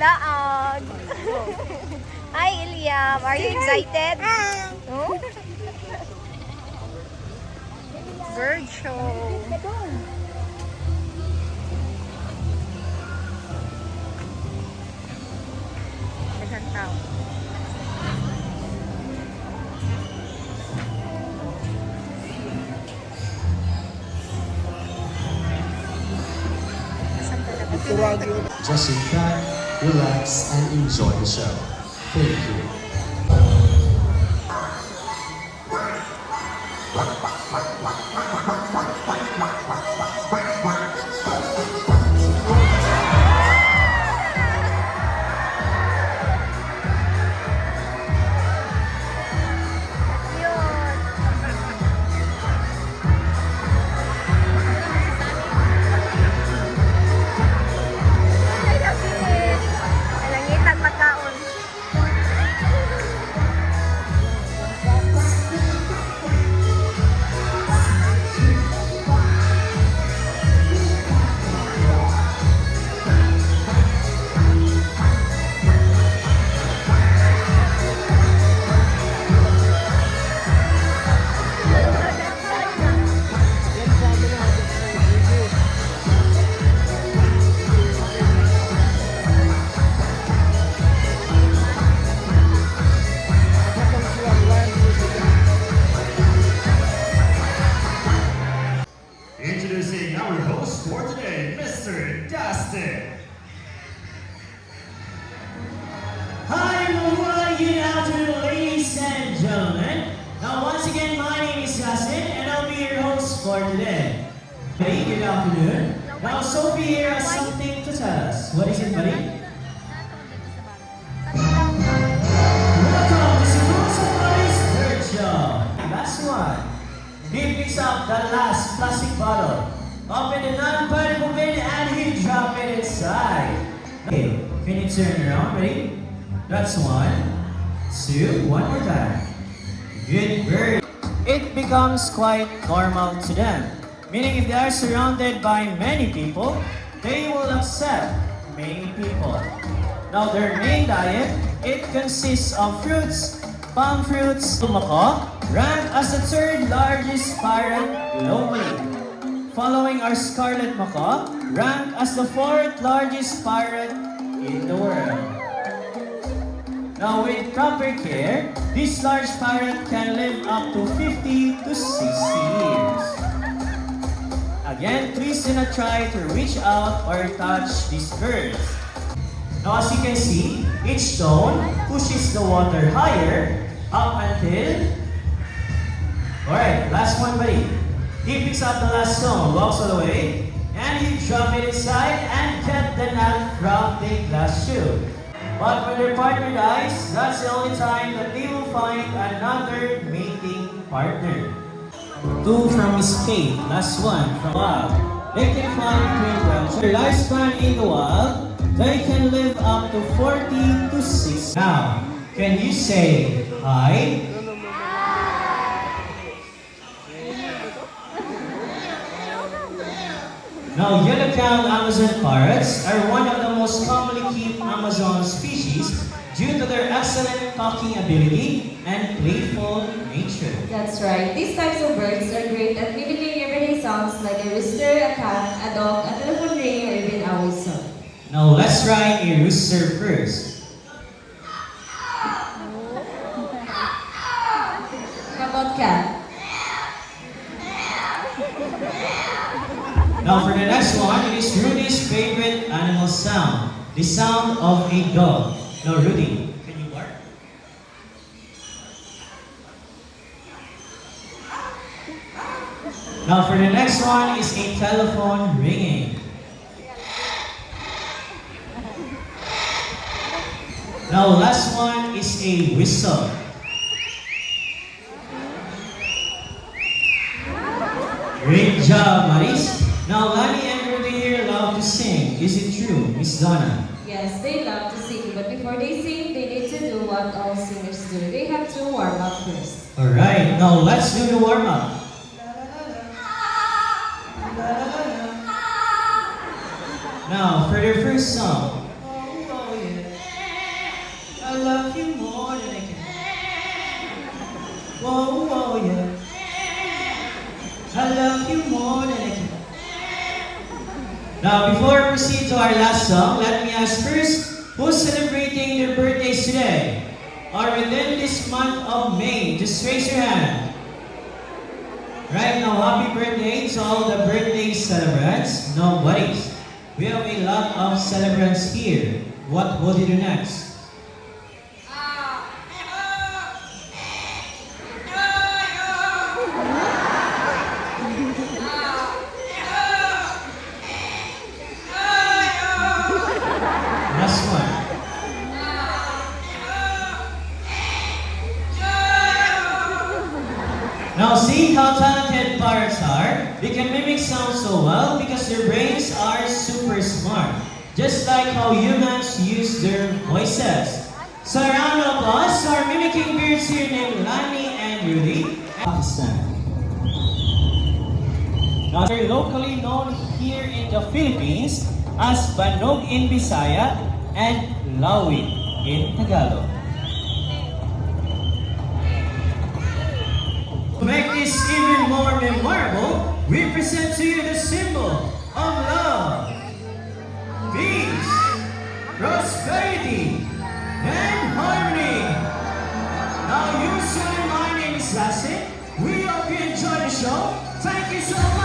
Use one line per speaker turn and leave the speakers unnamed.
Daog. Hi, Iliam. Are you excited? No? Bird show. Daghang tao.
Just sit back, relax, and enjoy the show. Thank you.
Langitag magkaon.
Introducing our host for today, Mr. Dustin.
Hi everyone, good afternoon ladies and gentlemen. Now once again, my name is Dustin and I'll be your host for today. Hey, good afternoon. Now Sophie here has something to tell us. What is it, buddy? Welcome to Simone Somebody's third show. Last one. He picks up the last plastic bottle, open the non-particle bin, and he drop it inside. Okay, can you turn around? Ready? That's 1, 2, one more time. Good bird. It becomes quite normal to them, meaning if they are surrounded by many people, they will accept many people. Now their main diet, it consists of fruits, palm fruits. Macaw ranked as the third largest parrot globally. Following our scarlet macaw, ranked as the fourth largest parrot in the world. Now with proper care, this large parrot can live up to 50 to 60 years. Again, please do not try to reach out or touch these birds. Now as you can see, each stone pushes the water higher up until... Alright, last one buddy. He picks up the last stone, walks all the way, and he drop it inside and get the nut from the glass tube. But when their partner dies, that's the only time that they will find another mating partner. 2 from escape, last one from wild. They can fly between realms. Their lifespan in the wild, they can live up to 40 to 60. Now, can you say hi? Now, yellow-crowned Amazon parrots are one of the most commonly kept Amazon species due to their excellent talking ability and playful nature.
That's right. These types of birds are great at mimicking everyday sounds like a rooster, a cat, a dog, a telephone ring, or even a whistle.
Now, let's try a rooster first.
How about cat?
Now, for the next one, it is Rudy's favorite animal sound, the sound of a dog. Now, Rudy, can you bark? Now, for the next one is a telephone ringing. Now, last one is a whistle. Great job, Maris. Now, Lani and Rudy here love to sing. Is it true, Miss Donna?
Yes, they love to sing, but before they sing, they need to do what all singers do. They have to warm up first.
Alright, now let's do the warm-up. Now, for their first song. love you more than I can. Now, before we proceed to our last song, let me ask first, who's celebrating their birthdays today? Or within this month of May? Just raise your hand. Right now, happy birthday to all the birthday celebrants. No worries. We have a lot of celebrants here. What will you do next? Last one. Now see how talented parrots are? They can mimic sound so well because their brains are super smart. Just like how humans use their voices. So a round of applause to our mimicking birds here named Lani and Rudy. Pakistan. Now they're locally known here in the Philippines as Banog in Bisaya and Lawi in Tagalog. To make this even more memorable, we present to you the symbol of love, peace, prosperity, and harmony. Now, usually my name is Lassie. We hope you enjoy the show. Thank you so much.